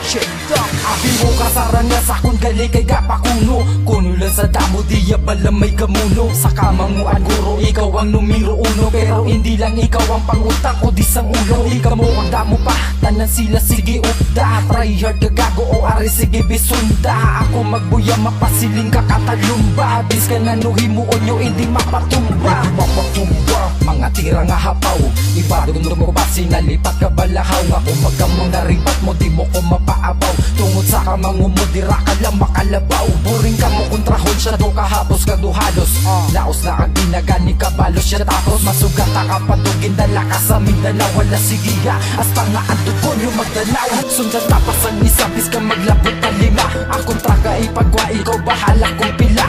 Shake abi mo kasaran nga sa kung gali kay kapakuno. Kuno lang sa damo diya bala may gamuno. Sa kamanguan guro ikaw ang numero uno. Pero hindi lang ikaw ang pangutak o disang ulo. Ikaw mo ang damo pa, tanan sila sige upda. Try hard kagago o ari sige bisunda. Ako magbuya mapasiling ka katalumba. Bis ka na nuhimuon nyo hindi mapatumba. Mapatumba, mga tira nga hapaw. Ibadong mo ba sinalipat ka balahaw. Nga kung magkamo na ribat mo di mo ko mapaabaw. Tungod sa kamango mo dira ka lang makalabaw. Boring ka mo kontrahon siya do kahapos ka do halos. Laos na ang ginagani ka balos siya tapos. Masugata ka padugin dala ka sa Mindanao. Wala sigiya hasta nga ang dugo nyo magdalaw. Sundan tapas ang isabis ka maglabot na lima. Ang kontra ka ipagwa ikaw bahala kung pila.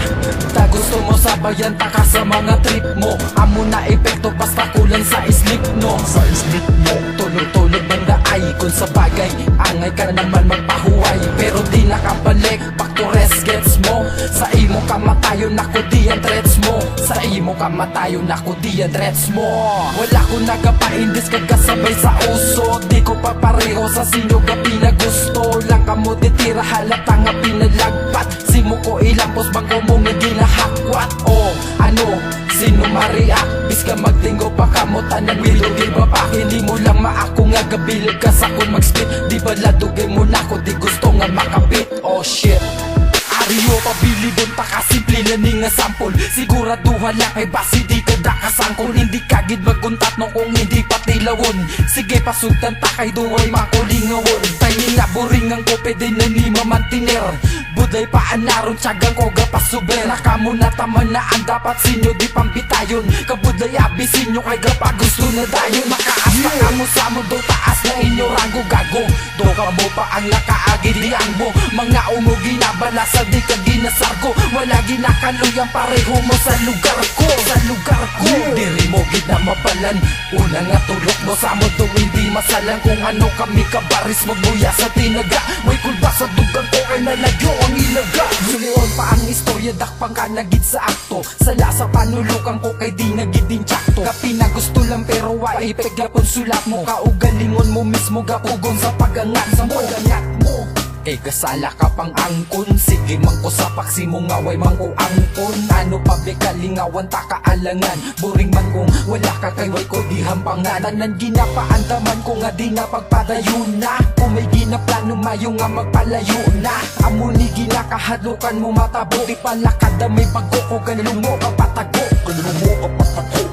Ta gusto mo sabayan ta ka sa mga trip mo. Amo na epekto basta kulang sa islip no. Sa islip no. Tulog-tulog banda ay kung sa bagay angay ka naman magpahuway. Pero di nakabalik back to rest gets mo. Sa imo kamatayon ako di ang threats mo. Sa imo kamatayon ako di ang threats mo. Wala ko nagapaindis kagkasabay sa uso. Di ko pa pareho sa sinyo ka pinagusto. Lang ka mo ditira halata nga pinalagpat. Simo ko ilampos bangko mo nga ginahakwat. O ano sino mariak bis ka magtinggo pa kamutan ng wilo. Di ba pa hindi mo lang maako nga gabilib ka sa kun mag-spit. Di ba ladugay mo na ko di gusto nga makapit. Oh shit Ariyo pabilibon ta kasimple na ni nga sample. Siguraduhan lang kay basi di ka da kasangkol. Hindi kagid magkuntat no kung hindi patilawon. Sige pasugtan ta kay duway makulingawon. Tayo nga boring ang ko pwede na ni mamantiner. Budlay pa anaron tiyagang ko gapasuber. Nakamo na taman na ang dapat sinyo di pambitayon. Kabudlay abi sinyo kay gapa gusto na dayon. Makaasta ka mo sa mundo taas na inyo rango gago. Do ka mo pa ang nakaagi di ang mo. Mga umugi na balasa di ka ginasargo. Wala ginakaluyang pareho mo sa lugar ko. Sa lugar ko diri mo gid na mabalan. Una nga tulok mo sa mundo hindi masalan. Kung ano kami kabaris magbuya sa tinaga. May kulba sa dugang ko kay nalagyo ang ilaga. Sulion pa ang istorya dakpang ka nagid sa akto. Sa lasa panulukan ko kay di nagid din tsakto. Kapi na gusto lang pero wa ipegapon sulat mo. Kaugalingon mo mismo gapugon sa pagangat sa mo. Eh kasala ka pang angkon. Sige mangko sa paksi mo ngaway mangko angkon. Ano pa be kalingawan ta kaalangan. Boring man kung wala ka kay way ko di hampangan. Tanan ginapaandaman ko nga di na pagpadayo na. Kung may ginaplano mayo nga magpalayo na. Amo ni ginakahadlukan mo matabo. Di palakada may pagkukugan lumo kapatago.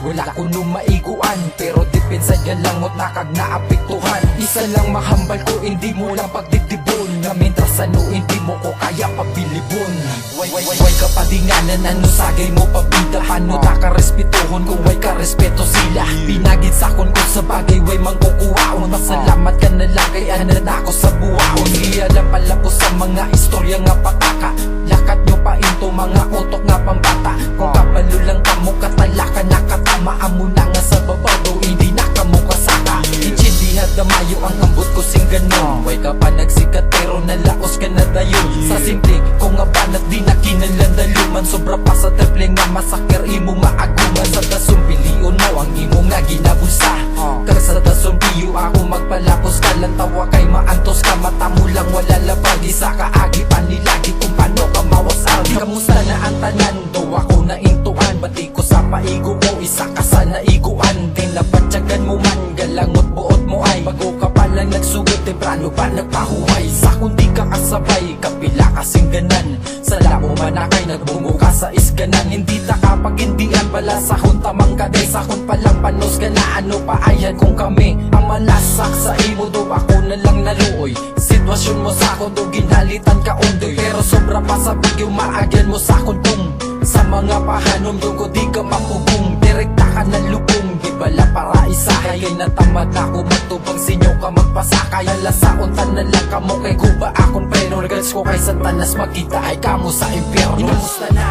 Wala ko nung maiguan pero depensa yan lang mo't nakag naapektuhan. Isa lang mahambal ko hindi mo lang pagdidibon. Nga mentras ano hindi mo ko kaya pabilibon. Way ka padinganan ano sagay mo pabida. Paano ta ka respetuhon kung way ka respeto sila. Pinagid sakon ko sa bagay way mangkukuhaon. Masalamat ka na lang kay anan ako sa buhaon. Iyalang pala po sa mga istorya nga pataka. Lakat nyo pa into mga utok nga pambata. Kung kabalo lang kamo katalaka nakatama. Amo na nga sa babaw do hindi na kamo kasaka. Intindihan damayo ang ambot ko sing ganon. Way ka pa nagsikat pero nalaos ka na dayon. Sa simple ko nga banat di na kinalandaluman. Sobra pa sa triple nga masakir imo maaguman. Sa dasong bilion mo ang imo nga ginabusa. Kag sa dasong biyo ako magpalapos ka lang tawa kay maantos ka. Mata mo lang wala labag isa ka agi panilagi kung paano ka mawasal. Kamusta na ang tanan do ako na intuan. Bati ko sa paigo mo isa ka sa naiguan. Tinapatsagan mo man galangot buot mo ay. Bago ka palang nagsugod temprano pa nagpahuway. Sa kundi ka kasabay kapila kasing ganan. Sa lamo manakay nagbungo ka sa isganan. Hindi ta kapag hindian pala sa huntamang kaday. Sa kun palang panos ka na ano pa ayan kung kami ang malasak sa imo do ako na lang naluoy. Sitwasyon mo sa akon do ginalitan ka undoy. Pero sobra pa sa bigyo maagyan mo sa akon dong. Sa mga pahanom doon ko di ka mapugong. Direkta ka na lubong di bala para isahay. Kay natamad na ako magtubang sinyo ka magpasakay. Alasaon tanan lang kamo kay kuba akon pero regards ko kay santanas magkita ay kamo sa impyerno. Kamusta na?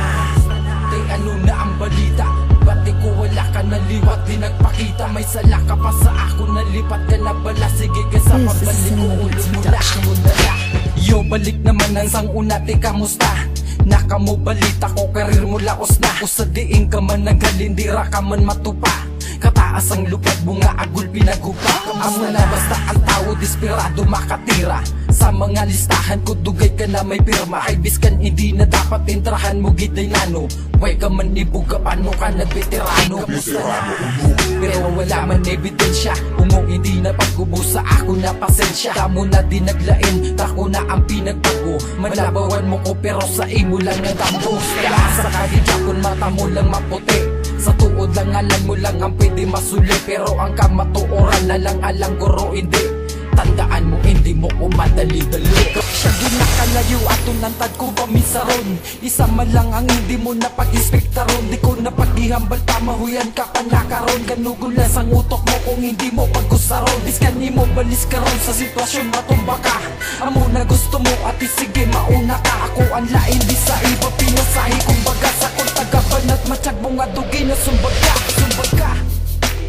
Kay ano na ang balita? Bati ko wala ka naliwat di nagpakita. May sala ka pa sa ako nalipat ka na bala. Sige ka sa pagbalik ko ulo mo na. Yo balik naman ang sang una te kamusta? Naka mo balita ko karir mo laos na. Kung sa diing ka man naghalindira ka man matupa. Kataas ang lupad bunga agul pinagupa. Amo na basta ang tao desperado makatira. Sa mga listahan ko dugay ka na may pirma. Ay biskan hindi na dapat entrahan mo giday nano. Way ka man ibuga paano ka nagveterano. Kamusta na pero wala man ebidensya. Umong hindi na pagkubusa ako na pasensya. Tamo na di naglain, tako na ang pinagbago. Malabawan mo ko pero sa imo lang ang dambo. Kaya sa kadidyakon mata mo lang maputi. Sa tuod lang alam mo lang ang pwede masuli. Pero ang kamatuoran na lang alang guro hindi. Tandaan mo hindi mo ko madali-dali. Siya ginakalayo ato nantad ko pamisaron. Isa man lang ang hindi mo napag-inspektaron. Di ko napag-ihambal pa mahuyan ka pa nakaroon. Ganugulas ang utok mo kung hindi mo pag-usaron. Biskan ni mo balis ka ron sa sitwasyon matumba ka. Amo na gusto mo at sige mauna ka. Ako ang lain di sa iba pinasahi. Kumbaga sa kong tagapan at matsyag mo nga dugi na sumbag ka.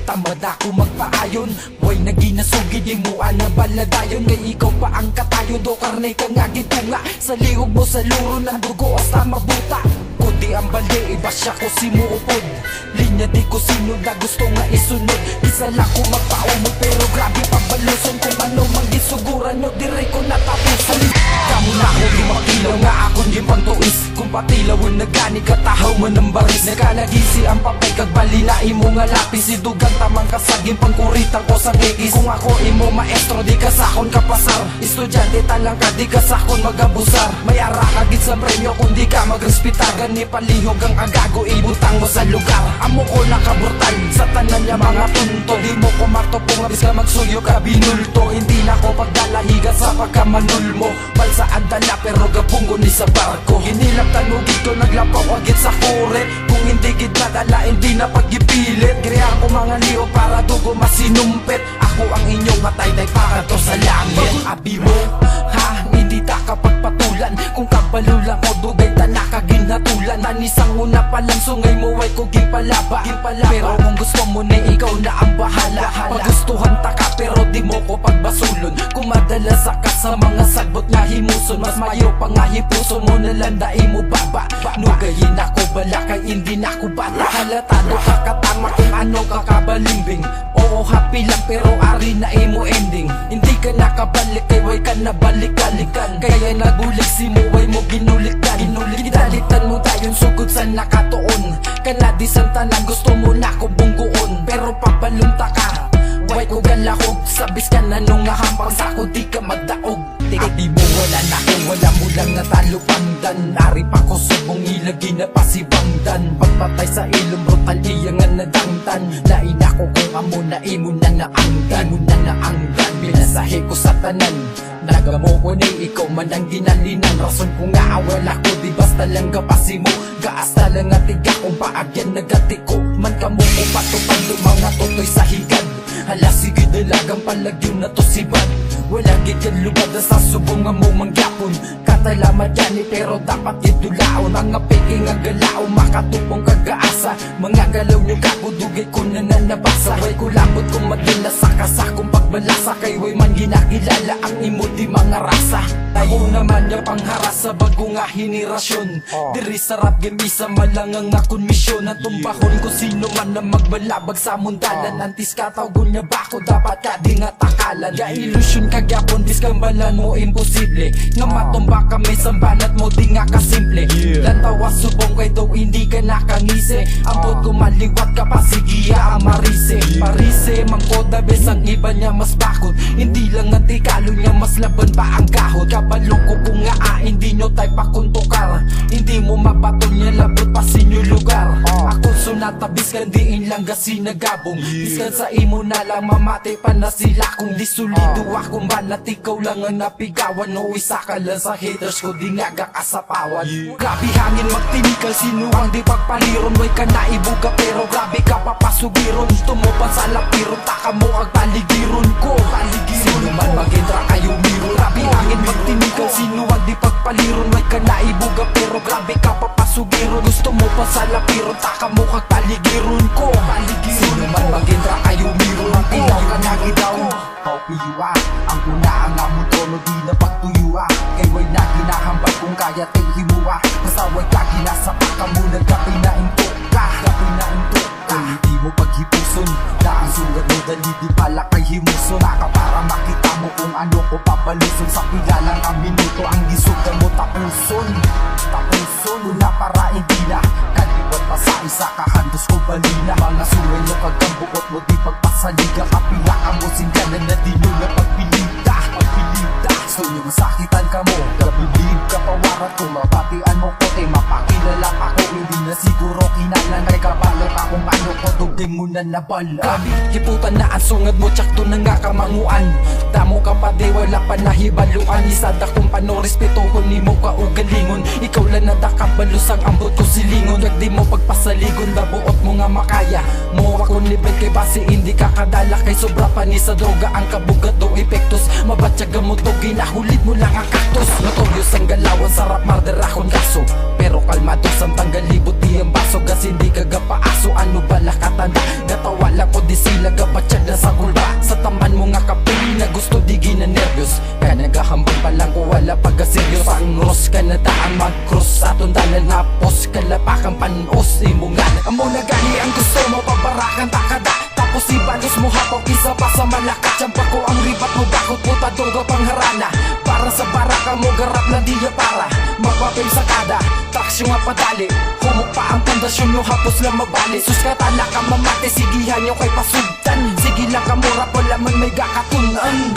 Tamad ako magpaayon. Boy naginasugid di mo na baladayon. Ngay ikaw pa ang katayo do karne ka nga gitunga. Sa lihog mo sa luro ng dugo hasta mabuta. Kundi ang balde iba siya ko simuupod. Linya di ko sinod na gusto nga isunod. Isa lang ko magpaumod pero grabe pagbaluson. Kung ano mang gisuguran nyo dire ko natapusan. Kamu na ako di makilaw nga akong di pangtuis. Kung patilawon na gani katahaw mo ng baris. Nakalagisi ang papay kagbali na imo nga lapis. Idugan tamang kasaging pangkuritang ko sa kikis. Kung ako imo maestro di kasakon kapasar. Estudyante talang ka di kasakon magabusar. May ara kagit sa premyo kung di ka magrespitar. Gani palihog ang agago ibutang mo sa lugar. Amo ko nakaburtal sa tanan niya mga tunto. Di mo ko matopong abis ka magsuyo ka binulto. Hindi na ko pagdalahiga sa pagkamanul mo. Balsaan dala pero gabunggo ni sa barko. Hinilap tanugid ko naglapaw agit sa kure. Kung hindi gid nadala hindi na paggipilit. Kriya ko mga liyo para dugo masinumpit. Ako ang inyong matay-tay para to sa langit. Abi mo ha hindi ta kapagpatulan. Kung kapalulang ko dugay ta nakaginatulan. Tanisang una pa lang sungay mo ay ko gimpalaba. Pero kung gusto mo na ikaw na ang bahala. Pagustuhan ta ka pero di mo ko pagbasulon. Kung madalas ka sa mga sagbot nga himuson. Mas mayo pa nga hipuso mo nalandai mo baba. Nugayin ako bala kay hindi na ako bata. Halatado ka katama kung ano ka kabalimbing. Oo happy lang pero ari na imo ending. Hindi ka nakabalik kay way ka nabalik-balikan. Kaya nagulik si mo way mo ginulikan. Gidalitan mo tayong sugod sa nakatuon. Kanadisan tanan gusto mo na ko bungguon. Pero papalunta ka way ko galahog. Sabis ka na nung nahampang sako di ka magdaog. Di mo wala na kung wala mo lang natalo pangdan. Nari pa ko subong ilagi na pasibangdan. Pagpatay sa ilong brutal iyangan na dangtan. Lain ako kung amo na imo na naanggan. Binasahe ko sa tanan. Nagamo ko ni ikaw man ang ginalinan. Rason ko nga wala ko di basta lang kapasi mo. Gaasta lang at tiga kung paagyan nagatiko. Man kamo ko patupad mga tutoy sa higad. Hala sige dalagang palagyo na to si Bad. Wala gityan lubad sa subong nga mo mangyapon. Katalaman yan pero dapat itulaon. Mga peking ang galao makatupong kagaasa. Mga galaw nyo kakudugay ko na nanabasa. Way ko labot kung madala sa kasakong pagbalasa. Kay way man ginakilala ang imo di mga rasa. Tayo naman yung pangharas sa bago nga henerasyon. Diri sa rap game isa malangang nga konmisyon. At tumbahon ko sino man na magbalabag sa mundalan. Antis katawgon niya ba ko dapat ka di nga takalan. Ya ilusyon kagyapon diskambalan mo imposible. Nga matumba kami sa banat mo di nga kasimple. Lantawa subong kay daw hindi ka nakangise. Ambot ko maliwat ka pa sigiya ang marise. Parise mangkoda besang iba niya mas bakot. Hindi lang ang tikalo niya mas laban pa ang kahot. Kabalo ko kung nga hindi nyo tay pakuntukar. Hindi mo mapatol niya labot pa sinyo lugar. Ako sunata biskan diin lang gasi nagabong. Biskan sa imo na lang mamate pa na sila. Kung di sulido akong banat ikaw lang ang napigawan. O isa ka lang sa haters ko di nga kakasapawan. Grabe hangin magtinikal sino ang di pagpaliron. Way ka naibuga pero grabe ka papasugiron. Tumupan sa lapiron taka mo ang paligiron ko. Sino man mag-entra kayo miro. Grabe hangin magtinikal sino ang di pagpaliron. Way ka naibuga pero grabe ka papasugiron. Gusto mo pa sa lapiron taka mo ang paligiron ko. Sino man mag-entra kayo miro. Ikaw ka nagidaw paupiyua. Ang kuna ang among tono di na pagtuyua. Kay way na ginahambal kung kaya tay himua. Basta way ka ginasapa ka mo nagkapinainto ka. Kung hindi mo paghipuson na ang sugat mo dali di pala kay himuson. Naka para makita mo kung ano ko pabaluson sa pila. na lang ang minuto ang gisugdan mo tapuson Una para hindi na kaliwat pa sa isa kahandos ko balina Mga suwelo kagkambuot mo di pagpasaliga Kapila ka mo singganan na di nyo na pagpilita So yung masakitan ka mo Gabilib ka pawarat kung mabatian mo kote Mapakilala ako hindi na siguro kinalan Kay kabalot akong ano ko dugay mo na nabala Gabi, kiputan na ang sungad mo tsak to na nga kamanguan Damo ka pa di wala pa nahibaluan Isada kung pano respeto ko ni mo ka ugalingon Ikaw lang nadakabalos ang ambot ko silingon Kag di mo pagpasaligon dabuot mo nga makaya Mo akong libay kay base hindi ka kadala Kay sobra pa ni sa droga ang kabugat do epektos Mabatyaga mo to ginahulit mo lang ang kaktos Notorious ang galawan sarap murder akong kaso Pero kalmado samtang galibot di ang baso Gas hindi ka gapaaso ano bala katanda Gatawa lang ko di sila gabatsyag na sa kulba Sa taman mo nga kapili na gusto di ginanervyos Kaya nagahambang pa lang ko wala pagkaseryos Pangros ka na daan mag-cross Sa tundanan na pos Kalapakan panos Imo nga Amo na gani ang gusto mo Pabarakan takada Tapos ibalos mo hapaw Isa pa sa malakat Tiyampa ko ang ribat mo Bakot puta dogo pangharana Para sa baraka mo Garap na diya para Magpapil sa kada Traksyon nga padali Humok pa ang pundasyon nyo Hapos lang mabali Sus ka tala ka mamate Sigihan nyo kay pasugtan Sige lang ka mura Wala man may gakatunan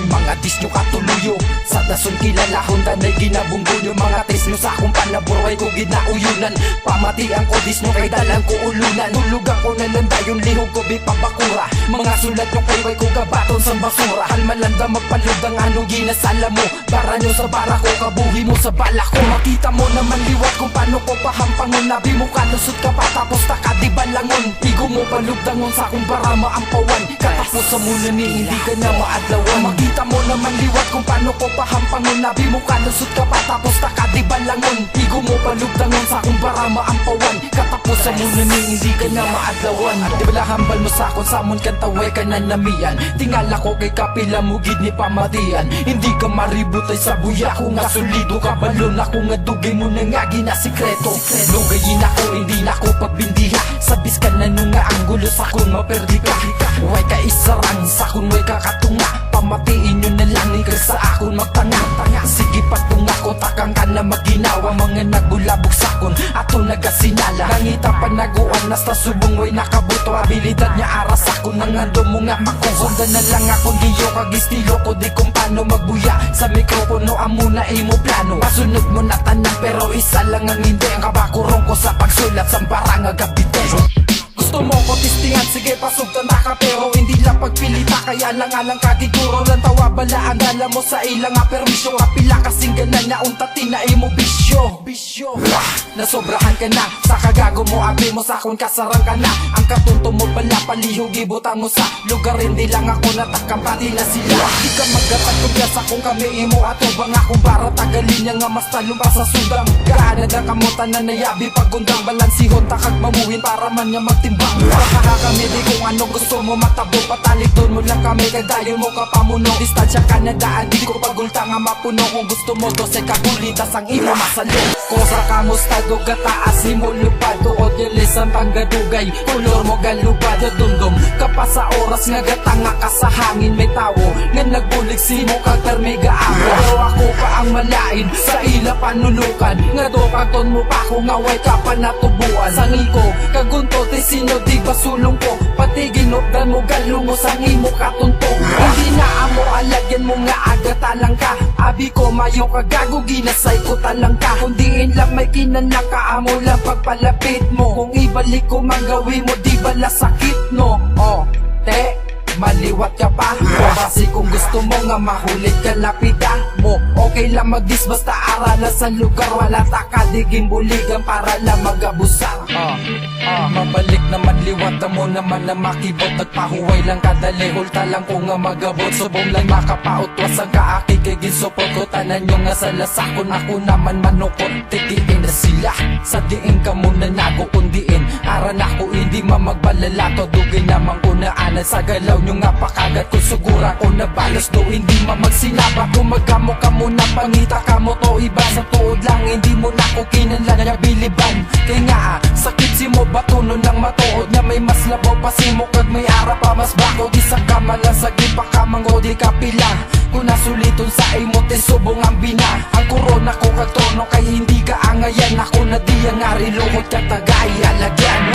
Mga dis nyo katuluyo Sa dason kilala Honda na'y ginabungguyo Mga tis nyo sa akong panaburay ko ginauyunan Pamatian ko dis nyo kay dalang ko ulunan Tulugan ko na landa yung lihog ko bipabakura Mga sulat nyo kay way ko gabaton sa basura Halmalanda magpalud ang anong ginasala mo Para nyo sa bara ko Kabuhi mo sa bala ko Makita mo naman liwat kung paano ko pahampangon Nabi mo kalusot ka pa tapos taka di balangon Igo mo palugdangon sa akong bara maampawan Katapos sa muna ni hindi ka na maadlawan Makita mo naman liwat kung paano ko pahampangon Nabi mo kalusot ka pa tapos taka di balangon Igo mo palugdangon sa akong bara maampawan Katapos sa muna ni hindi ka na maadlawan At di bala hambal mo sa akong samon kantaway ka na namiyan Tingala ko kay kapila mo gid ni pamatian Hindi ka maributay sa buya ko nga solido ka balon ako nga dugay mo na nga ginasikreto Lugayin ako hindi na ako pagbindiha Sabis ka na nung nga ang gulo sa kung maperdi ka Huwag ka isarang sa kung way kakatunga Pamatiin nyo na lang ikay sa akon magtanga Sige patunga ko takang ka na maginawa Mga nagbulabog sa kon ato nagasinala Nangita pa naguan nasta subong way nakabuto Abilidad niya aras ako nang ando mo nga makusundan na lang ako Diyo kag estilo ko di kung paano magbuya Sa mikropono amuna imo plano Masunod mo na tanan pero isa lang ang hindi Ang kabakurong ko sa pagsulat sa barang agabitero Gusto mo ko tistingan, sige pasugtan na ka Pero hindi lang pagpilita, kaya lang alang kagiguro Lang tawa balaan, dala mo sa ilang permisyo Kapila kasing ganan na untatin na imo bisyo Nasobrahan ka na, sa kagago mo abi mo sa akong kasarang ka na Ang katunto mo pala palihog ibutan mo sa lugar Hindi lang ako natakam pati na sila Di ka maggatag kung sa kung kami imo ato Bang akong para tagalin niya nga mas talong pa sa sudang Gaana na kamutan na nayabi pagundang Balansihon takag mamuhin para man niya magtimbang Baka kami di kung ano gusto mo matabo Patalik doon mo lang kami kay dayon mo kapamuno Distansya ka na daan di ko pagulta nga mapuno Kung gusto mo to sa kagulitas ang imo masalo Kosa kamusta do gataas mo lupado O dilisan panggadugay Kulor mo galubado dumdum Kapa sa oras nga gatanga ka sa hangin may tawo Nga nagbulig si mo kag permiga ako Pero ako pa ang malain sa ila panulukan Nga do kagton mo pa ko nga way ka pa natubuan Sangi ko kagunto ti sino di ba sulong ko Pati ginokdan mo galungo sa imo katunto Hindi na amo alagyan mo nga agatalang ka Abi ko mayo kagago ginasay ko talang ka Kundiin lang may kinanang ka amo lang pagpalapit mo Kung ibalik ko manggawi mo di bala sakit no te maliwat ka pa o basi kung gusto mo nga mahulit ka lapida mo Okay lang magdis basta arala sa lugar Wala takadiging buligan para lang magabusan Mabalik naman liwat mo naman na makibot Nagpahuway lang kadali Hulta lang ko nga magabot Subong lang makapautwas ang kaaki Kay ginsupot ko tanan nyo nga sa lasakon Ako naman manukot Titiin na sila Sa diin ka muna nagukundiin Aran ako hindi mamagbalalato Dugay naman ko na anan sa galaw nyo nga pakagat Kung sugura ko na balos do hindi mamagsinaba Kung magkamo ka muna pangita ka mo to iba sa tuod lang hindi mo na ko kinanlan nga biliban kay nga sakit si mo batunon ng matuod nga may mas labaw pa si mo kag may ara pa mas bako di sa kamalasagi pa ka mango di ka pila kung nasuliton sa imo te subong ang bina ang korona ko kag trono kay hindi ka angayan ako na di ang ari lukot ka tagay alagyan